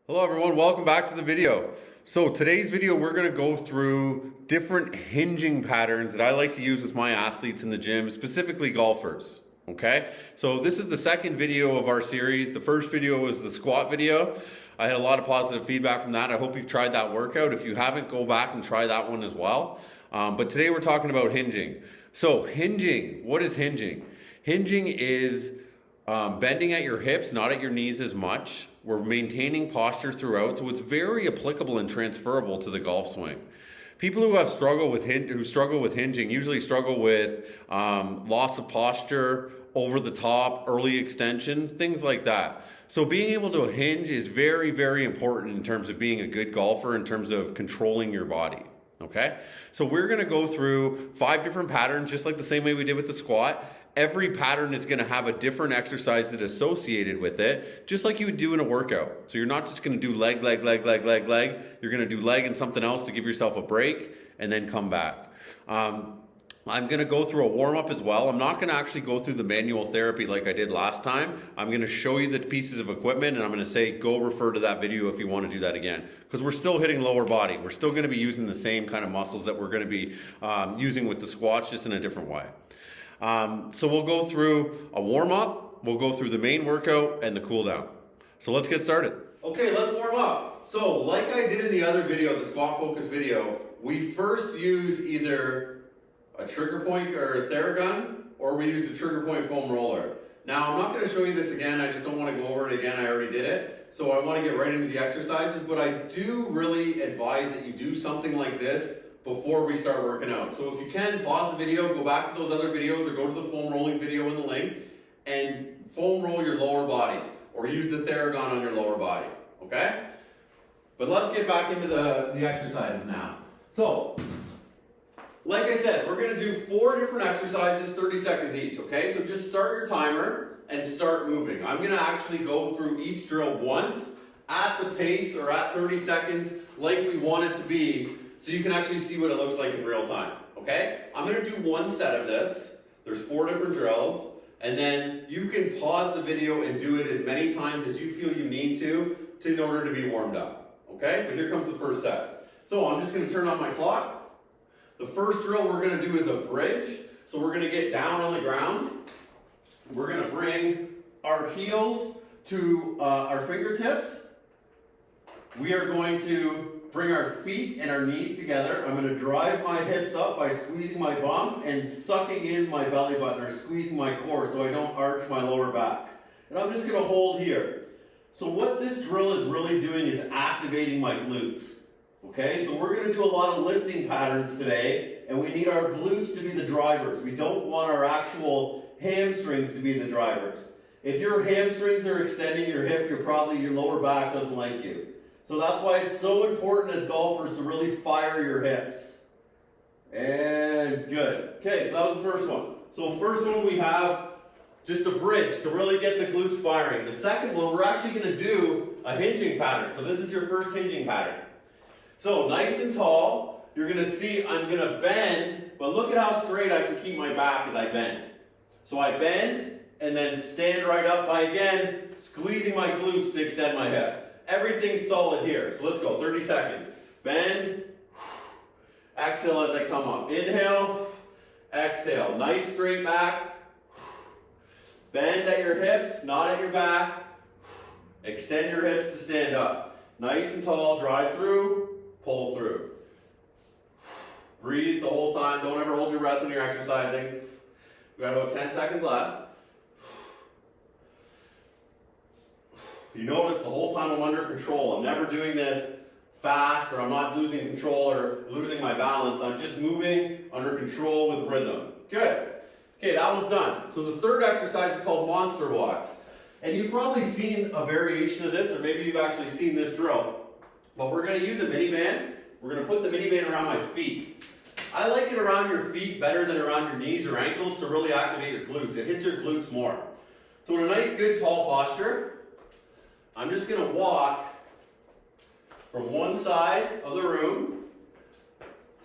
Hello everyone, welcome back to the video. So today's video we're going to go through different hinging patterns that I like to use with my athletes in the gym, specifically golfers. Okay, so this is the second video of our series. The first video was the squat video. I had a lot of positive feedback from that. I hope you've tried that workout. If you haven't, go back and try that one as well. But today we're talking about hinging. So hinging, what is hinging? Hinging is bending at your hips, not at your knees as much. We're maintaining posture throughout, so it's very applicable and transferable to the golf swing. People who struggle with hinging usually struggle with loss of posture, over the top, early extension, things like that. So being able to hinge is very, very important in terms of being a good golfer, in terms of controlling your body. Okay, so we're going to go through 5 different patterns, just like the same way we did with the squat. Every pattern is going to have a different exercise that's associated with it, just like you would do in a workout. So you're not just going to do leg, leg, leg, leg, leg, leg. You're going to do leg and something else to give yourself a break and then come back. I'm going to go through a warm-up as well. I'm not going to actually go through the manual therapy like I did last time. I'm going to show you the pieces of equipment and I'm going to say go refer to that video if you want to do that again. Because we're still hitting lower body. We're still going to be using the same kind of muscles that we're going to be using with the squats, just in a different way. So we'll go through a warm-up, we'll go through the main workout and the cool down. So let's get started. Okay, let's warm up. So like I did in the other video, the squat focus video, we first use either a trigger point or a Theragun, or we use the trigger point foam roller. Now I'm not going to show you this again, I just don't want to go over it again, I already did it. So I want to get right into the exercises, but I do really advise that you do something like this before we start working out. So if you can, pause the video, go back to those other videos or go to the foam rolling video in the link and foam roll your lower body or use the Theragun on your lower body, okay? But let's get back into the exercises now. So, like I said, we're gonna do 4 different exercises, 30 seconds each, okay? So just start your timer and start moving. I'm gonna actually go through each drill once at the pace or at 30 seconds like we want it to be, so you can actually see what it looks like in real time, okay? I'm gonna do 1 set of this. There's 4 different drills, and then you can pause the video and do it as many times as you feel you need to in order to be warmed up, okay? But here comes the first set. So I'm just gonna turn on my clock. The first drill we're gonna do is a bridge. So we're gonna get down on the ground. We're gonna bring our heels to our fingertips. We are going to bring our feet and our knees together. I'm going to drive my hips up by squeezing my bum and sucking in my belly button or squeezing my core so I don't arch my lower back. And I'm just going to hold here. So what this drill is really doing is activating my glutes. Okay, so we're going to do a lot of lifting patterns today, and we need our glutes to be the drivers. We don't want our actual hamstrings to be the drivers. If your hamstrings are extending your hip, your lower back doesn't like you. So that's why it's so important as golfers to really fire your hips. And good. Okay, so that was the first one. So first one we have just a bridge to really get the glutes firing. The second one, we're actually going to do a hinging pattern. So this is your first hinging pattern. So nice and tall, you're going to see I'm going to bend, but look at how straight I can keep my back as I bend. So I bend and then stand right up by again squeezing my glutes to extend my hip. Everything's solid here. So let's go, 30 seconds. Bend, exhale as I come up. Inhale, exhale. Nice straight back. Bend at your hips, not at your back. Extend your hips to stand up. Nice and tall, drive through, pull through. Breathe the whole time. Don't ever hold your breath when you're exercising. We've got about 10 seconds left. You notice the whole time I'm under control. I'm never doing this fast, or I'm not losing control or losing my balance. I'm just moving under control with rhythm. Good. Okay, that one's done. So the third exercise is called monster walks. And you've probably seen a variation of this, or maybe you've actually seen this drill. But we're going to use a mini band. We're going to put the mini band around my feet. I like it around your feet better than around your knees or ankles to really activate your glutes. It hits your glutes more. So in a nice, good, tall posture, I'm just going to walk from one side of the room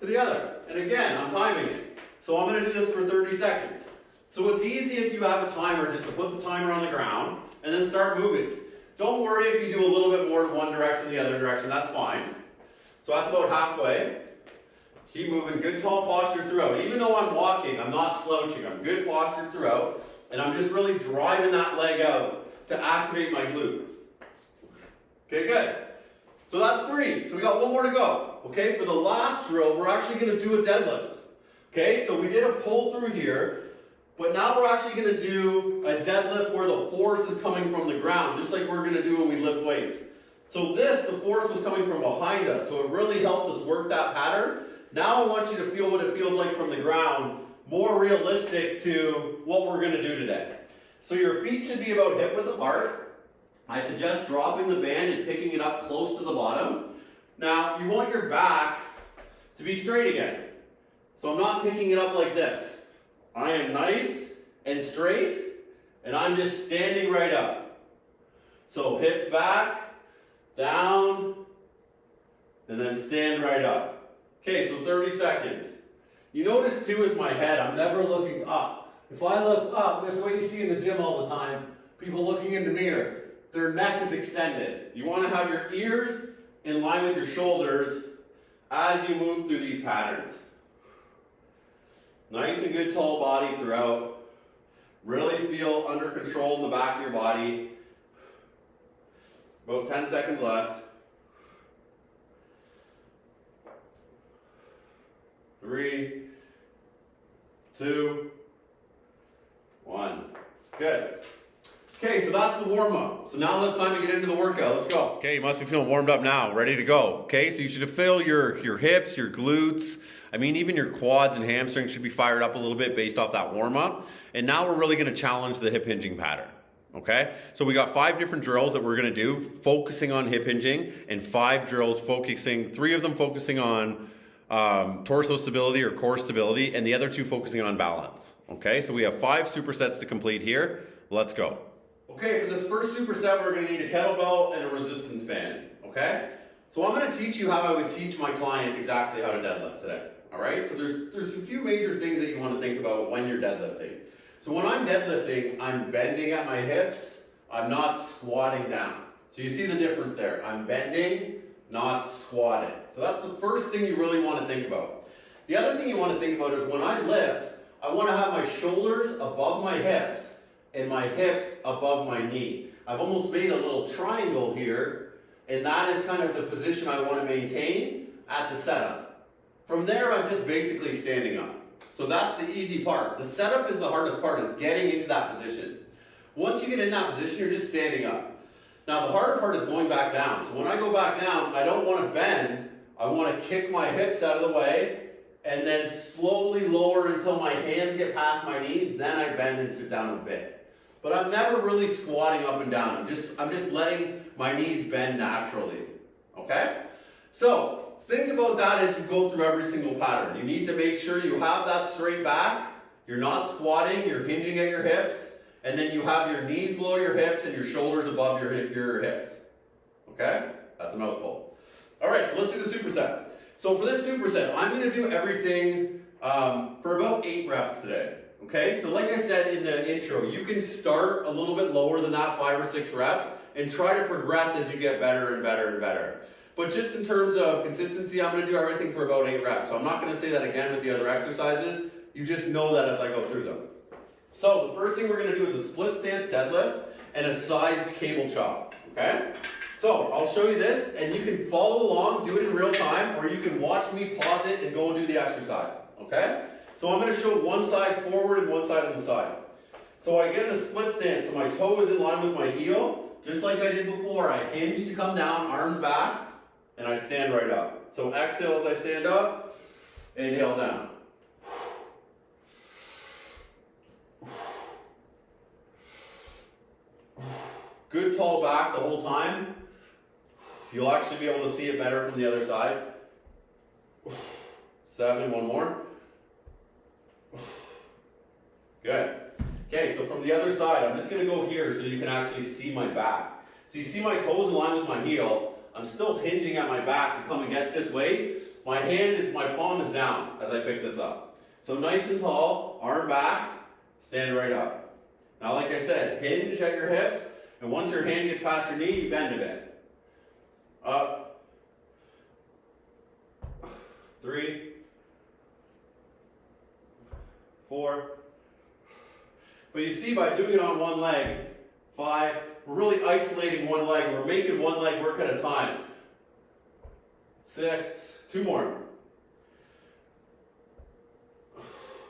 to the other. And again, I'm timing it. So I'm going to do this for 30 seconds. So it's easy if you have a timer just to put the timer on the ground and then start moving. Don't worry if you do a little bit more in one direction than the other direction, that's fine. So that's about halfway. Keep moving, good tall posture throughout. Even though I'm walking, I'm not slouching. I'm good posture throughout, and I'm just really driving that leg out to activate my glute. Okay, good. So that's 3. So we got 1 more to go. Okay, for the last drill, we're actually going to do a deadlift. Okay, so we did a pull through here, but now we're actually going to do a deadlift where the force is coming from the ground, just like we're going to do when we lift weights. So this, the force was coming from behind us, so it really helped us work that pattern. Now I want you to feel what it feels like from the ground, more realistic to what we're going to do today. So your feet should be about hip width apart. I suggest dropping the band and picking it up close to the bottom. Now you want your back to be straight again. So I'm not picking it up like this. I am nice and straight, and I'm just standing right up. So hips back, down, and then stand right up. Okay, so 30 seconds. You notice too with my head, I'm never looking up. If I look up, this is what you see in the gym all the time, people looking in the mirror, their neck is extended. You want to have your ears in line with your shoulders as you move through these patterns. Nice and good tall body throughout. Really feel under control in the back of your body. About 10 seconds left. 3, 2, 1. Good. Okay, so that's the warm-up. So now it's time to get into the workout. Let's go. Okay, you must be feeling warmed up now, ready to go. Okay, so you should feel your hips, your glutes. I mean, even your quads and hamstrings should be fired up a little bit based off that warm-up. And now we're really going to challenge the hip hinging pattern. Okay, so we got 5 different drills that we're going to do focusing on hip hinging, and 5 drills focusing, 3 of them focusing on torso stability or core stability, and the other 2 focusing on balance. Okay, so we have 5 supersets to complete here. Let's go. Okay, for this first superset, we're going to need a kettlebell and a resistance band. Okay, so I'm going to teach you how I would teach my clients exactly how to deadlift today. All right, so there's a few major things that you want to think about when you're deadlifting. So when I'm deadlifting, I'm bending at my hips. I'm not squatting down. So you see the difference there. I'm bending, not squatting. So that's the first thing you really want to think about. The other thing you want to think about is when I lift, I want to have my shoulders above my hips and my hips above my knee. I've almost made a little triangle here, and that is kind of the position I want to maintain at the setup. From there, I'm just basically standing up. So that's the easy part. The setup is the hardest part, is getting into that position. Once you get in that position, you're just standing up. Now the harder part is going back down. So when I go back down, I don't want to bend. I want to kick my hips out of the way and then slowly lower until my hands get past my knees. Then I bend and sit down a bit. But I'm never really squatting up and down. I'm just letting my knees bend naturally. Okay? So think about that as you go through every single pattern. You need to make sure you have that straight back. You're not squatting. You're hinging at your hips. And then you have your knees below your hips and your shoulders above your hips. Okay? That's a mouthful. All right, so let's do the superset. So for this superset, I'm going to do everything for about 8 reps today. Okay? So like I said in the intro, you can start a little bit lower than that, 5 or 6 reps, and try to progress as you get better and better and better. But just in terms of consistency, I'm going to do everything for about 8 reps. So I'm not going to say that again with the other exercises. You just know that as I go through them. So the first thing we're going to do is a split stance deadlift and a side cable chop. Okay? So I'll show you this, and you can follow along, do it in real time, or you can watch me pause it and go and do the exercise. Okay? So I'm going to show one side forward and one side on the side. So I get in a split stance, so my toe is in line with my heel. Just like I did before, I hinge to come down, arms back, and I stand right up. So exhale as I stand up, inhale down. Good tall back the whole time. You'll actually be able to see it better from the other side. 7, one more. Good. Okay, so from the other side, I'm just going to go here so you can actually see my back. So you see my toes in line with my heel. I'm still hinging at my back to come and get this weight. My palm is down as I pick this up. So nice and tall, arm back, stand right up. Now like I said, hinge at your hips, And once your hand gets past your knee, you bend a bit. Up. 3, 4. But you see, by doing it on one leg, 5, we're really isolating one leg. We're making one leg work at a time. 6, 2 more.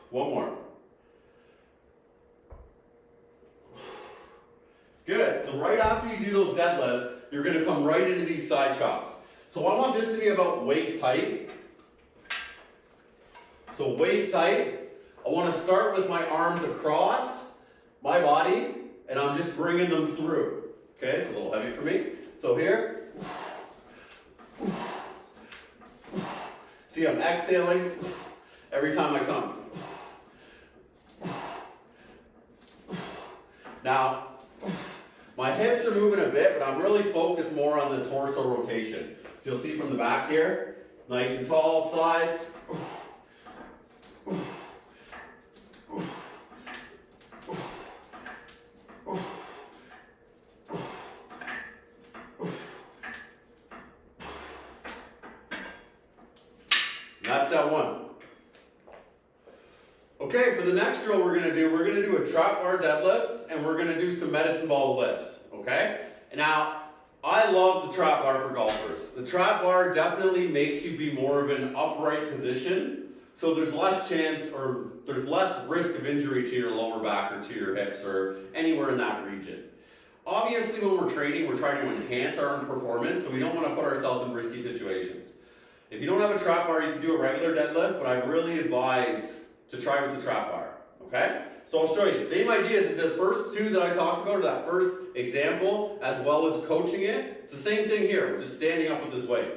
1 more. Good. So right after you do those deadlifts, you're going to come right into these side chops. So I want this to be about waist height. So waist height, I want to start with my arms across my body, and I'm just bringing them through. Okay, it's a little heavy for me. So here. See, I'm exhaling every time I come. Now, my hips are moving a bit, but I'm really focused more on the torso rotation. So you'll see from the back here, nice and tall side. That's that one. Okay, for the next drill we're going to do a trap bar deadlift, and we're going to do some medicine ball lifts, okay? Now, I love the trap bar for golfers. The trap bar definitely makes you be more of an upright position, so there's less chance or there's less risk of injury to your lower back or to your hips or anywhere in that region. Obviously, when we're training, we're trying to enhance our own performance, so we don't want to put ourselves in risky situations. If you don't have a trap bar, you can do a regular deadlift, but I really advise to try with the trap bar, okay? So I'll show you. Same idea as the first two that I talked about, or that first example, as well as coaching it. It's the same thing here. We're just standing up with this weight.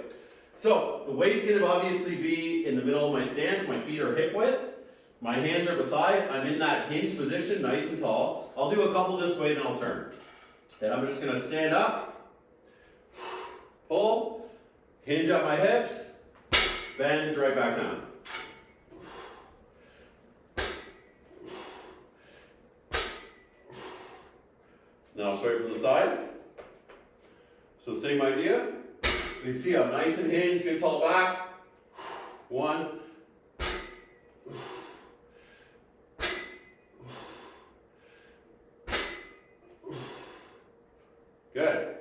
So the weight's going to obviously be in the middle of my stance. My feet are hip width. My hands are beside. I'm in that hinge position, nice and tall. I'll do a couple this way, then I'll turn. And I'm just going to stand up, pull, hinge at my hips, bend right back down. Then I'll show you from the side. So same idea. You see I'm nice and hinged, good tall back. 1. Good.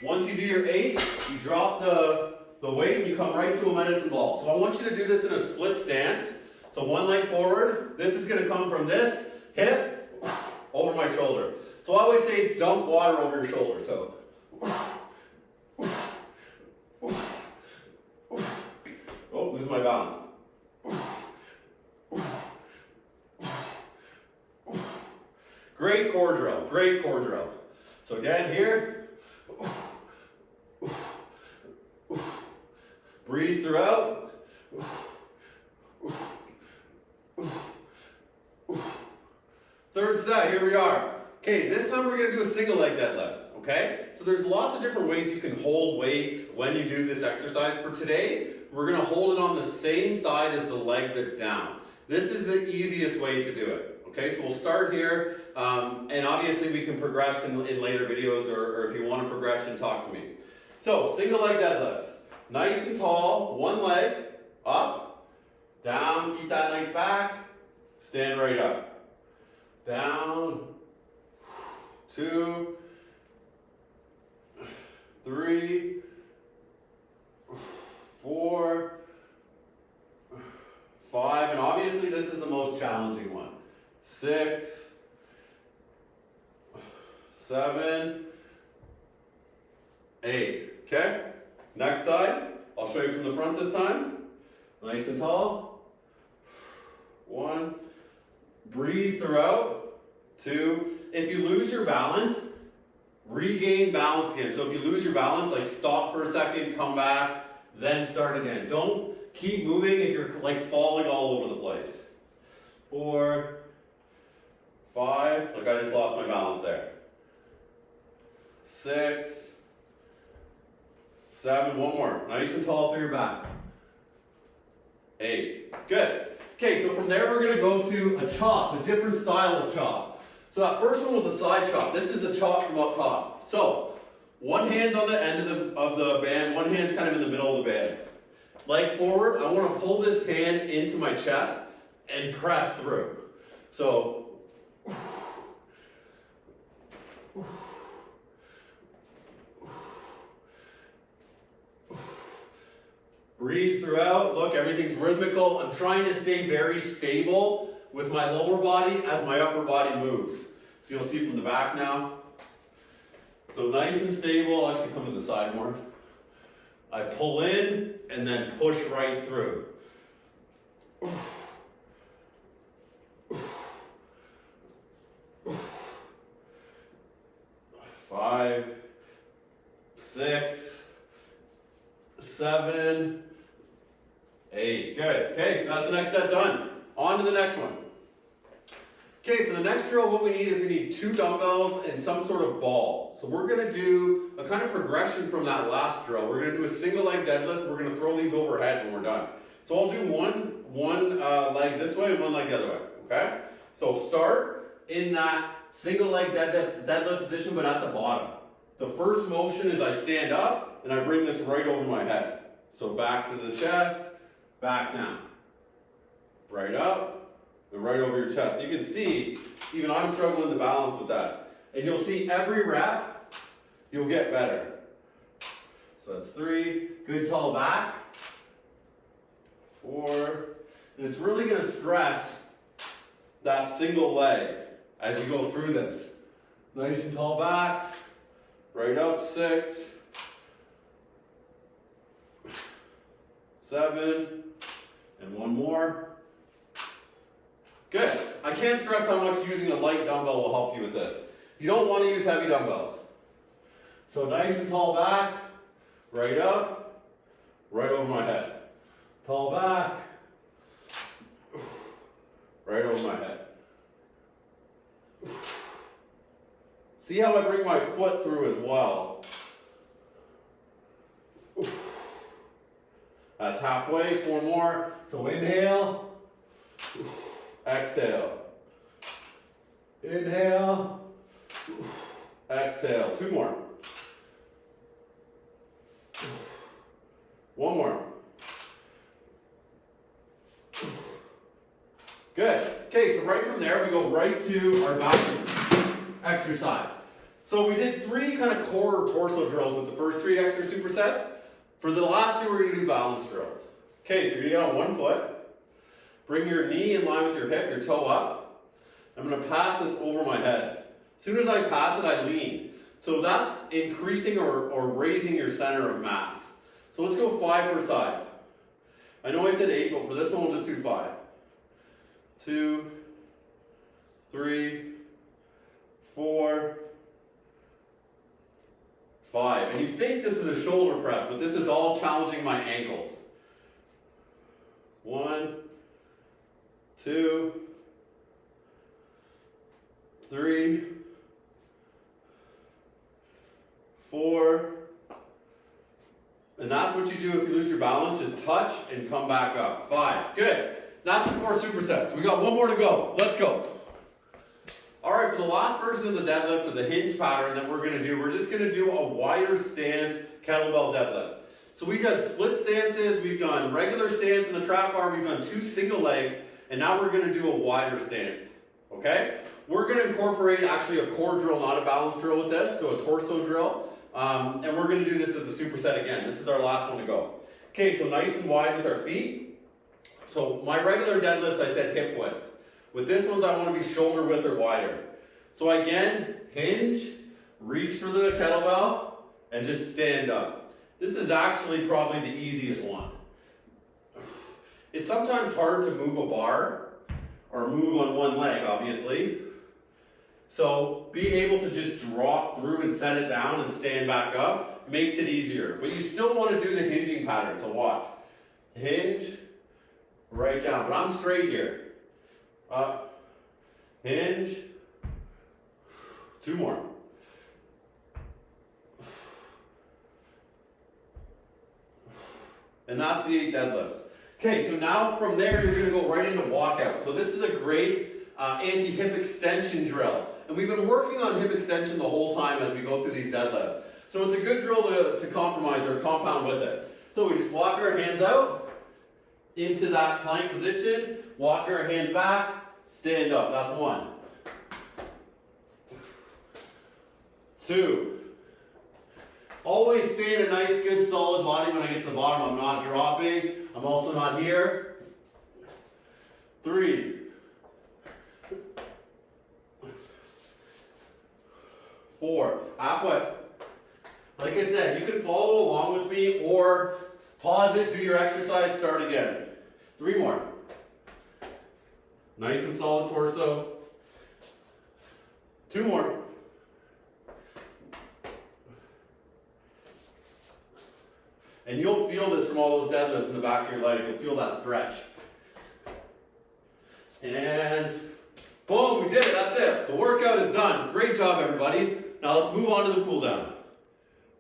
Once you do your 8, you drop the weight and you come right to a medicine ball. So I want you to do this in a split stance. So one leg forward. This is going to come from this hip over my shoulder. So I always say dump water over your shoulder. So oh, lose my balance. Great core drill, great core drill. So again here, breathe throughout. Third set, here we are. Okay, this time we're going to do a single leg deadlift, okay? So there's lots of different ways you can hold weights when you do this exercise. For today, we're going to hold it on the same side as the leg that's down. This is the easiest way to do it, okay? So we'll start here, and obviously we can progress in later videos, or if you want to progression, talk to me. So, single leg deadlift. Nice and tall, one leg, up, down, keep that nice back, stand right up. Down, 2, 3, 4, 5, and obviously this is the most challenging one. 6, 7, 8. Okay? Next side. I'll show you from the front this time. Nice and tall. 1. Breathe throughout. 2. If you lose your balance, regain balance again. So if you lose your balance, like stop for a second, come back, then start again. Don't keep moving if you're like falling all over the place. 4, 5. Look, I just lost my balance there. 6, 7. One more. Nice and tall through your back. 8. Good. Okay, so from there we're going to go to a chop, a different style of chop. So that first one was a side chop. This is a chop from up top. So one hand's on the end of the band, one hand's kind of in the middle of the band. Leg forward, I want to pull this hand into my chest and press through. So breathe throughout. Look, everything's rhythmical. I'm trying to stay very stable with my lower body as my upper body moves. So you'll see from the back now. So nice and stable. I'll actually come to the side more. I pull in and then push right through. 5, 6, 7, 8. Good. Okay, so that's the next set done. On to the next one. Okay, for the next drill, what we need 2 dumbbells and some sort of ball. So we're going to do a kind of progression from that last drill. We're going to do a single leg deadlift. We're going to throw these overhead when we're done. So I'll do one leg this way and one leg the other way. Okay? So start in that single leg deadlift position, but at the bottom. The first motion is I stand up and I bring this right over my head. So back to the chest, back down. Right up and right over your chest. You can see, even I'm struggling to balance with that. And you'll see every rep, you'll get better. So that's 3, good tall back. 4, and it's really going to stress that single leg as you go through this. Nice and tall back, right up, 6, 7, and one more. Good. I can't stress how much using a light dumbbell will help you with this. You don't want to use heavy dumbbells. So nice and tall back, right up, right over my head. Tall back, right over my head. See how I bring my foot through as well. That's halfway, 4 more. So inhale, exhale. Inhale, exhale. 2 more. 1 more. Good. Okay, so right from there, we go right to our back exercise. So we did 3 kind of core or torso drills with the first 3 extra supersets. For the last 2, we're going to do balance drills. Okay, so you're going to get on one foot. Bring your knee in line with your hip, your toe up. I'm going to pass this over my head. As soon as I pass it, I lean. So that's increasing or raising your center of mass. So let's go 5 per side. I know I said 8, but for this one, we'll just do 5. 2, 3, 4, 5. And you think this is a shoulder press, but this is all challenging my ankles. 1, 2, 3, 4. And that's what you do if you lose your balance. Just touch and come back up. 5. Good. That's the 4 supersets. We got 1 more to go. Let's go. All right, for the last version of the deadlift, or the hinge pattern that we're going to do, we're just going to do a wider stance kettlebell deadlift. So we've done split stances, we've done regular stance in the trap bar, we've done 2 single leg, and now we're going to do a wider stance. Okay? We're going to incorporate actually a core drill, not a balance drill with this, so a torso drill. And we're going to do this as a superset again. This is our last one to go. Okay, so nice and wide with our feet. So my regular deadlifts, I said hip width. With this ones, I want to be shoulder width or wider. So again, hinge, reach for the kettlebell, and just stand up. This is actually probably the easiest one. It's sometimes hard to move a bar, or move on one leg, obviously. So being able to just drop through and set it down and stand back up makes it easier. But you still want to do the hinging pattern, so watch. Hinge, right down, but I'm straight here. Up, hinge, 2 more. And that's the 8 deadlifts. Okay, so now from there, you're going to go right into walkout. So this is a great anti-hip extension drill. And we've been working on hip extension the whole time as we go through these deadlifts. So it's a good drill to compromise or compound with it. So we just walk our hands out into that plank position, walk our hands back, stand up. That's 1. 2. Always stay in a nice, good, solid body when I get to the bottom. I'm not dropping. I'm also not here. 3. 4. Halfway. Like I said, you can follow along with me or pause it, do your exercise, start again. 3 more. Nice and solid torso. 2 more. And you'll feel this from all those deadlifts in the back of your leg. You'll feel that stretch. And boom, we did it. That's it. The workout is done. Great job, everybody. Now let's move on to the cool down.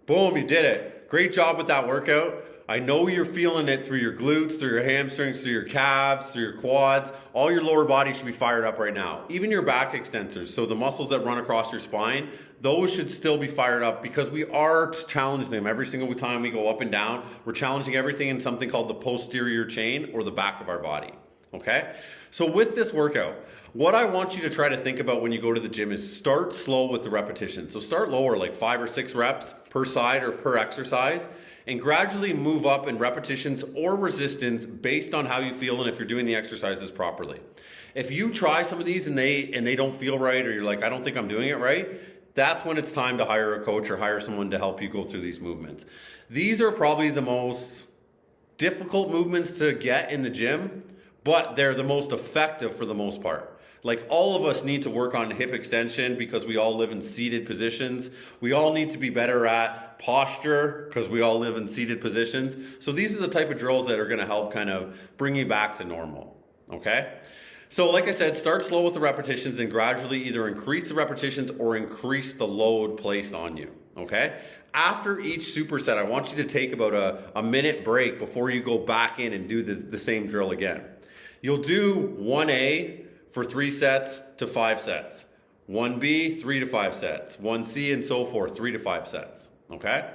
Boom, you did it. Great job with that workout. I know you're feeling it through your glutes, through your hamstrings, through your calves, through your quads. All your lower body should be fired up right now. Even your back extensors, so the muscles that run across your spine, those should still be fired up because we are challenging them every single time we go up and down. We're challenging everything in something called the posterior chain or the back of our body, okay? So with this workout, what I want you to try to think about when you go to the gym is start slow with the repetitions. So start lower, like 5 or 6 reps per side or per exercise, and gradually move up in repetitions or resistance based on how you feel and if you're doing the exercises properly. If you try some of these and they don't feel right, or you're like, I don't think I'm doing it right, that's when it's time to hire a coach or hire someone to help you go through these movements. These are probably the most difficult movements to get in the gym, but they're the most effective for the most part. Like, all of us need to work on hip extension because we all live in seated positions. We all need to be better at posture because we all live in seated positions. So these are the type of drills that are going to help kind of bring you back to normal, okay? So like I said, start slow with the repetitions and gradually either increase the repetitions or increase the load placed on you, okay? After each superset, I want you to take about a minute break before you go back in and do the same drill again. You'll do 1A for 3 sets to 5 sets. 1B, 3 to 5 sets. 1C and so forth, 3 to 5 sets, okay?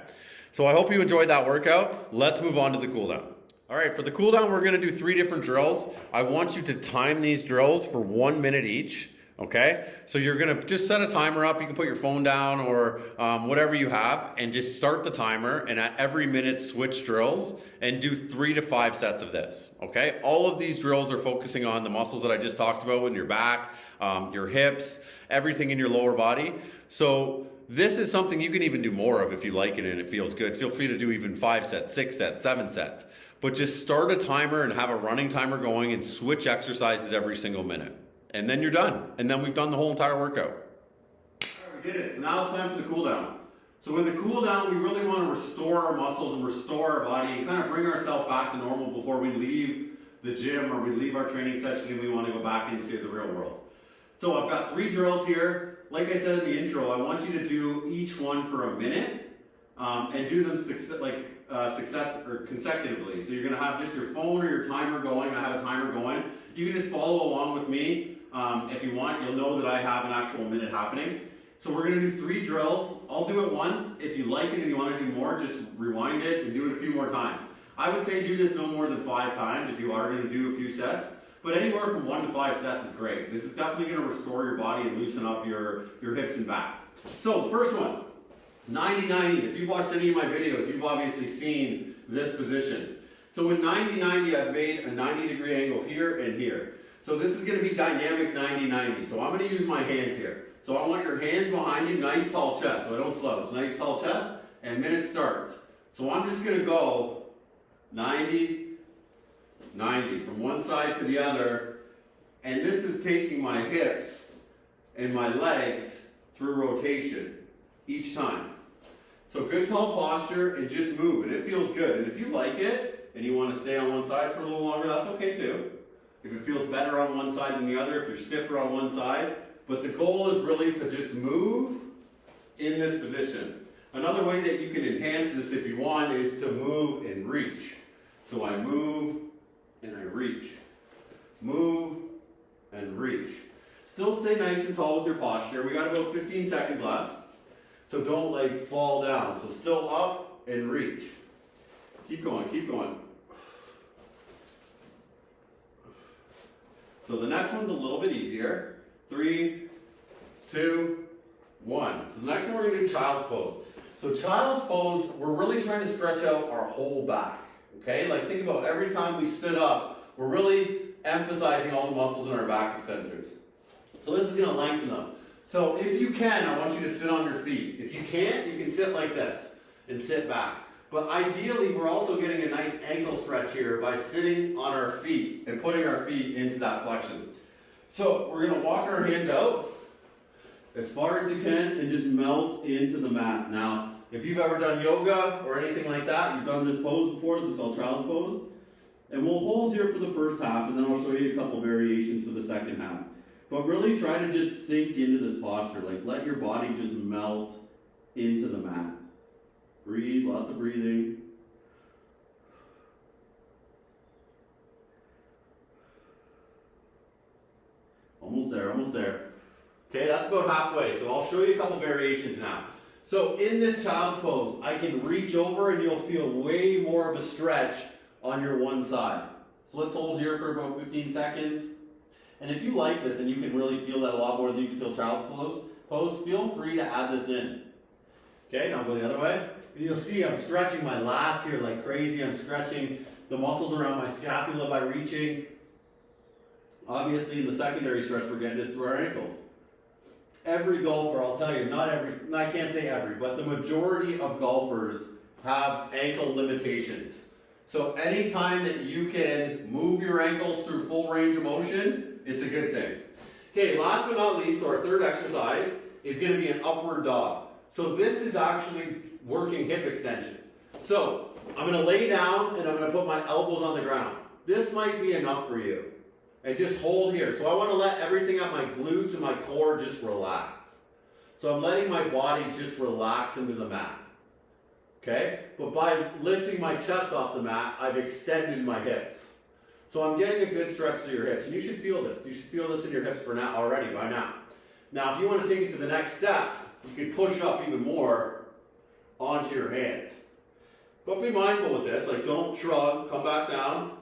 So I hope you enjoyed that workout. Let's move on to the cool down. All right, for the cool down, we're gonna do 3 different drills. I want you to time these drills for 1 minute each, okay? So you're gonna just set a timer up. You can put your phone down or whatever you have and just start the timer, and at every minute switch drills and do 3 to 5 sets of this, okay? All of these drills are focusing on the muscles that I just talked about in your back, your hips, everything in your lower body. So this is something you can even do more of if you like it and it feels good. Feel free to do even 5 sets, 6 sets, 7 sets. But just start a timer and have a running timer going and switch exercises every single minute. And then you're done. And then we've done the whole entire workout. All right, we did it. So now it's time for the cool down. So in the cool down, we really want to restore our muscles and restore our body and kind of bring ourselves back to normal before we leave the gym or we leave our training session and we want to go back into the real world. So I've got 3 drills here. Like I said in the intro, I want you to do each one for a minute and do them consecutively. So you're going to have just your phone or your timer going. I have a timer going. You can just follow along with me. If you want, you'll know that I have an actual minute happening. So we're going to do 3 drills. I'll do it once. If you like it and you want to do more, just rewind it and do it a few more times. I would say do this no more than 5 times if you are going to do a few sets. But anywhere from 1 to 5 sets is great. This is definitely going to restore your body and loosen up your hips and back. So the first one, 90-90. If you've watched any of my videos, you've obviously seen this position. So with 90-90, I've made a 90-degree angle here and here. So this is going to be dynamic 90-90. So I'm going to use my hands here. So I want your hands behind you, nice tall chest, so I don't slouch. Nice tall chest, and minute starts. So I'm just going to go 90-90 from one side to the other, and this is taking my hips and my legs through rotation each time. So good tall posture and just move, and it feels good. And if you like it and you want to stay on one side for a little longer, that's okay too. If it feels better on one side than the other, if you're stiffer on one side. But the goal is really to just move in this position. Another way that you can enhance this if you want is to move and reach. So I move and I reach. Move and reach. Still stay nice and tall with your posture. We got about 15 seconds left. So don't like fall down. So still up and reach. Keep going, keep going. So the next one's a little bit easier. 3, 2, 1. So the next one we're going to do child's pose. So child's pose, we're really trying to stretch out our whole back. Okay, like think about every time we stood up, we're really emphasizing all the muscles in our back extensors. So this is going to lengthen them. So if you can, I want you to sit on your feet. If you can't, you can sit like this and sit back. But ideally, we're also getting a nice ankle stretch here by sitting on our feet and putting our feet into that flexion. So we're going to walk our hands out as far as you can and just melt into the mat. Now, if you've ever done yoga or anything like that, you've done this pose before. This is called child's pose. And we'll hold here for the first half, and then I'll show you a couple variations for the second half. But really try to just sink into this posture. Like let your body just melt into the mat. Breathe, lots of breathing. Almost there, almost there. Okay, that's about halfway. So I'll show you a couple variations now. So in this child's pose, I can reach over and you'll feel way more of a stretch on your one side. So let's hold here for about 15 seconds. And if you like this and you can really feel that a lot more than you can feel child's pose, feel free to add this in. Okay, now go the other way. And you'll see I'm stretching my lats here like crazy. I'm stretching the muscles around my scapula by reaching. Obviously, in the secondary stretch, we're getting this through our ankles. Every golfer, I'll tell you, not every, I can't say every, but the majority of golfers have ankle limitations. So anytime that you can move your ankles through full range of motion, it's a good thing. Okay, last but not least, so our third exercise is going to be an upward dog. So this is actually working hip extension. So I'm going to lay down and I'm going to put my elbows on the ground. This might be enough for you. And just hold here. So I want to let everything at my glutes and my core just relax. So I'm letting my body just relax into the mat. Okay? But by lifting my chest off the mat, I've extended my hips. So I'm getting a good stretch through your hips. And you should feel this. You should feel this in your hips for now already, by now. Now, if you want to take it to the next step, you can push up even more onto your hands. But be mindful with this. Like, don't shrug. Come back down.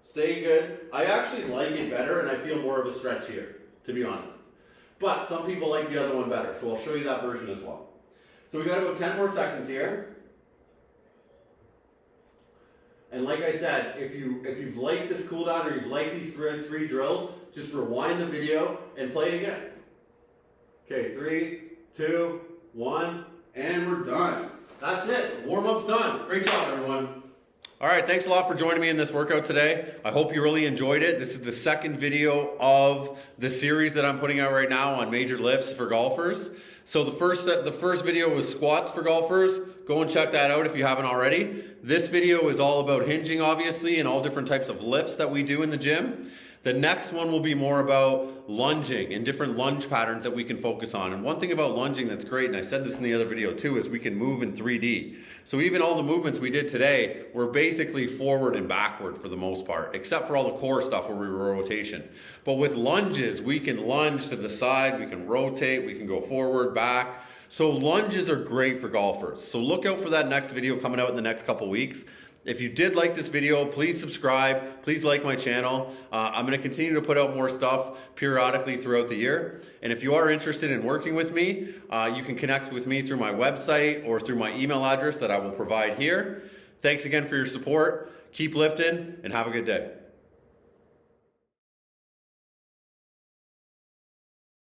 Stay good. I actually like it better, and I feel more of a stretch here, to be honest. But some people like the other one better, so I'll show you that version as well. So we got about 10 more seconds here. And like I said, if you've liked this cool down or you've liked these three drills, just rewind the video and play it again. Okay, 3, 2, 1, and we're done. That's it. Warm-up's done. Great job, everyone. All right, thanks a lot for joining me in this workout today. I hope you really enjoyed it. This is the second video of the series that I'm putting out right now on major lifts for golfers. So the first video was squats for golfers. Go and check that out if you haven't already. This video is all about hinging, obviously, and all different types of lifts that we do in the gym. The next one will be more about lunging and different lunge patterns that we can focus on. And one thing about lunging that's great, and I said this in the other video too, is we can move in 3D. So even all the movements we did today were basically forward and backward for the most part, except for all the core stuff where we were rotation. But with lunges, we can lunge to the side, we can rotate, we can go forward, back. So lunges are great for golfers. So look out for that next video coming out in the next couple weeks. If you did like this video, please subscribe. Please like my channel. I'm going to continue to put out more stuff periodically throughout the year. And if you are interested in working with me, you can connect with me through my website or through my email address that I will provide here. Thanks again for your support. Keep lifting and have a good day.